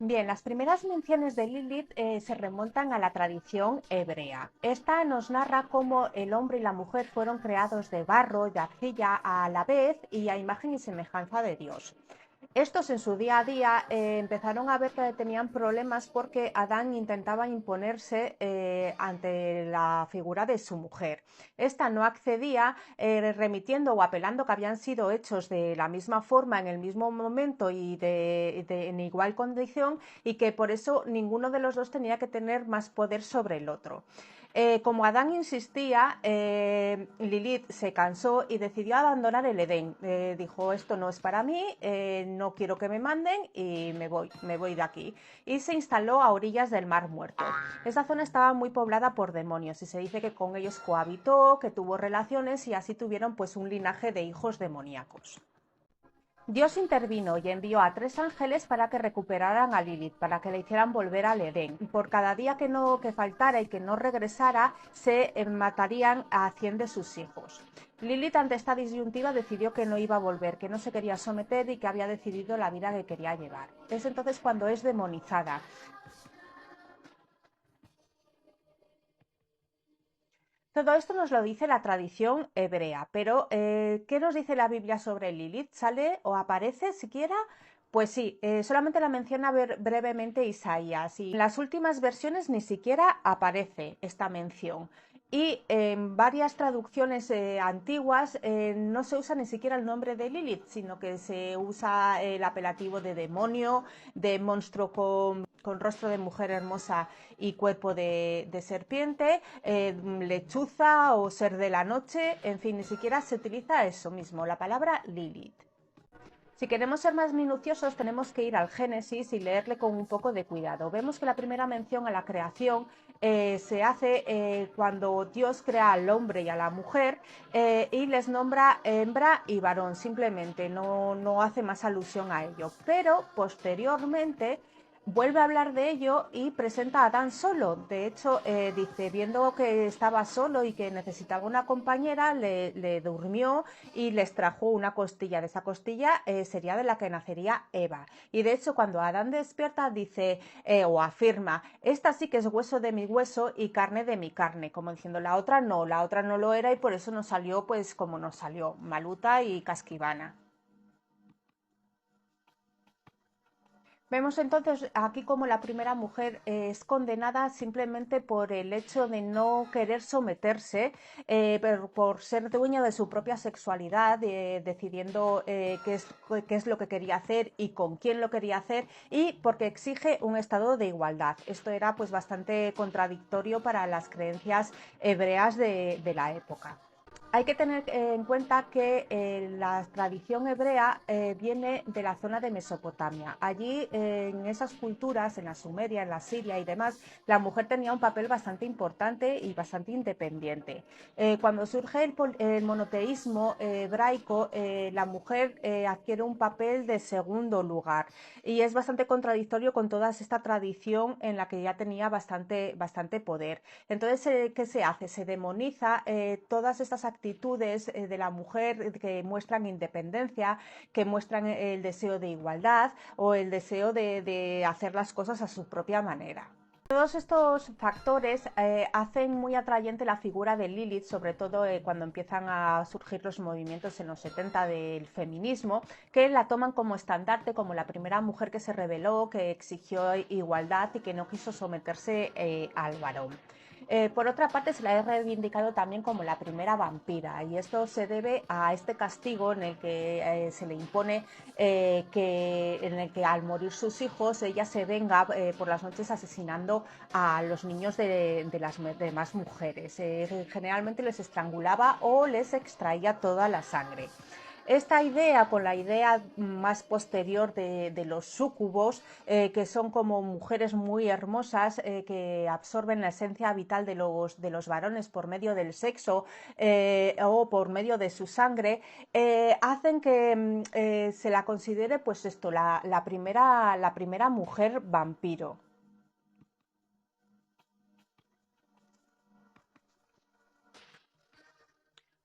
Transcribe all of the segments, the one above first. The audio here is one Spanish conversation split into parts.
Bien, las primeras menciones de Lilith se remontan a la tradición hebrea. Esta nos narra cómo el hombre y la mujer fueron creados de barro y de arcilla a la vez y a imagen y semejanza de Dios. Estos en su día a día empezaron a ver que tenían problemas porque Adán intentaba imponerse ante la figura de su mujer. Esta no accedía, remitiendo o apelando que habían sido hechos de la misma forma, en el mismo momento y en igual condición, y que por eso ninguno de los dos tenía que tener más poder sobre el otro. Como Adán insistía, Lilith se cansó y decidió abandonar el Edén. Dijo, esto no es para mí, no quiero que me manden y me voy de aquí. Y se instaló a orillas del Mar Muerto. Esta zona estaba muy poblada por demonios y se dice que con ellos cohabitó, que tuvo relaciones y así tuvieron pues un linaje de hijos demoníacos. Dios intervino y envió a 3 ángeles para que recuperaran a Lilith, para que le hicieran volver al Edén. Por cada día que faltara y que no regresara, se matarían a 100 de sus hijos. Lilith, ante esta disyuntiva, decidió que no iba a volver, que no se quería someter y que había decidido la vida que quería llevar. Es entonces cuando es demonizada. Todo esto nos lo dice la tradición hebrea, pero ¿qué nos dice la Biblia sobre Lilith? ¿Sale o aparece siquiera? Pues sí, solamente la menciona brevemente Isaías y en las últimas versiones ni siquiera aparece esta mención. Y en varias traducciones antiguas no se usa ni siquiera el nombre de Lilith, sino que se usa el apelativo de demonio, de monstruo con rostro de mujer hermosa y cuerpo de serpiente, lechuza o ser de la noche, en fin, ni siquiera se utiliza eso mismo, la palabra Lilith. Si queremos ser más minuciosos, tenemos que ir al Génesis y leerle con un poco de cuidado. Vemos que la primera mención a la creación se hace cuando Dios crea al hombre y a la mujer y les nombra hembra y varón, simplemente no hace más alusión a ello. Pero posteriormente vuelve a hablar de ello y presenta a Adán solo. De hecho, dice, viendo que estaba solo y que necesitaba una compañera, le durmió y les trajo una costilla. De esa costilla sería de la que nacería Eva. Y de hecho, cuando Adán despierta, dice o afirma, esta sí que es hueso de mi hueso y carne de mi carne, como diciendo, la otra no lo era y por eso nos salió pues como nos salió, maluta y casquivana. Vemos entonces aquí como la primera mujer es condenada simplemente por el hecho de no querer someterse, por ser dueña de su propia sexualidad, decidiendo qué es lo que quería hacer y con quién lo quería hacer, y porque exige un estado de igualdad. Esto era pues bastante contradictorio para las creencias hebreas de la época. Hay que tener en cuenta que la tradición hebrea viene de la zona de Mesopotamia. Allí, en esas culturas, en la Sumeria, en la Siria y demás, la mujer tenía un papel bastante importante y bastante independiente. Cuando surge el monoteísmo hebraico, la mujer adquiere un papel de segundo lugar y es bastante contradictorio con toda esta tradición en la que ya tenía bastante poder. Entonces, ¿qué se hace? Se demoniza todas estas actitudes de la mujer que muestran independencia, que muestran el deseo de igualdad o el deseo de hacer las cosas a su propia manera. Todos estos factores hacen muy atrayente la figura de Lilith, sobre todo cuando empiezan a surgir los movimientos en los 70 del feminismo, que la toman como estandarte, como la primera mujer que se rebeló, que exigió igualdad y que no quiso someterse al varón. Por otra parte, se la ha reivindicado también como la primera vampira, y esto se debe a este castigo en el que se le impone en el que al morir sus hijos ella se venga por las noches asesinando a los niños de las demás mujeres. Generalmente les estrangulaba o les extraía toda la sangre. Esta idea, con la idea más posterior de los súcubos, que son como mujeres muy hermosas que absorben la esencia vital de los varones por medio del sexo o por medio de su sangre, hacen que se la considere pues esto, la primera mujer vampiro.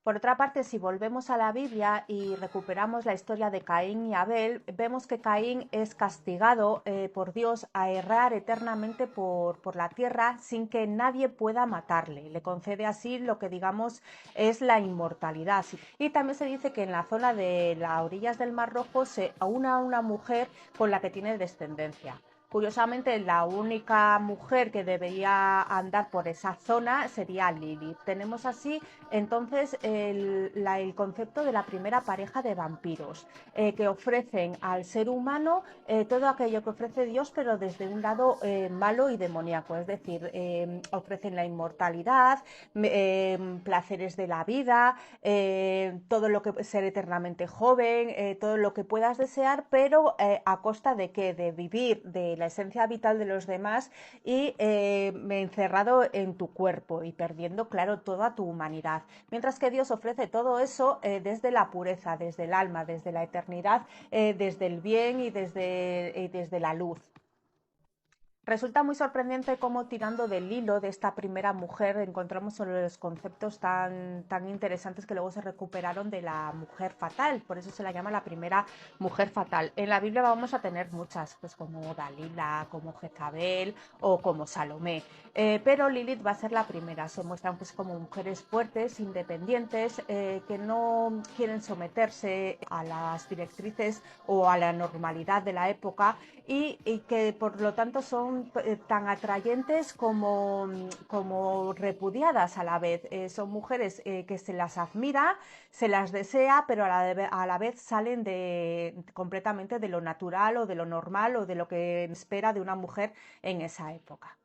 Por otra parte, si volvemos a la Biblia y recuperamos la historia de Caín y Abel, vemos que Caín es castigado por Dios a errar eternamente por la tierra sin que nadie pueda matarle. Le concede así lo que digamos es la inmortalidad. Y también se dice que en la zona de las orillas del Mar Rojo se aúna a una mujer con la que tiene descendencia. Curiosamente, la única mujer que debería andar por esa zona sería Lilith. Tenemos así entonces el concepto de la primera pareja de vampiros, que ofrecen al ser humano todo aquello que ofrece Dios, pero desde un lado malo y demoníaco, es decir, ofrecen la inmortalidad, placeres de la vida, todo lo que ser eternamente joven, todo lo que puedas desear, pero a costa de qué, de vivir de la esencia vital de los demás y encerrado en tu cuerpo y perdiendo, claro, toda tu humanidad. Mientras que Dios ofrece todo eso desde la pureza, desde el alma, desde la eternidad, desde el bien y desde la luz. Resulta muy sorprendente cómo tirando del hilo de esta primera mujer encontramos sobre los conceptos tan interesantes que luego se recuperaron de la mujer fatal, por eso se la llama la primera mujer fatal. En la Biblia vamos a tener muchas, pues como Dalila, como Jezabel o como Salomé, pero Lilith va a ser la primera. Se muestran pues como mujeres fuertes, independientes, que no quieren someterse a las directrices o a la normalidad de la época y que por lo tanto son tan atrayentes como repudiadas a la vez. Son mujeres que se las admira, se las desea, pero a la vez salen completamente de lo natural o de lo normal o de lo que espera de una mujer en esa época.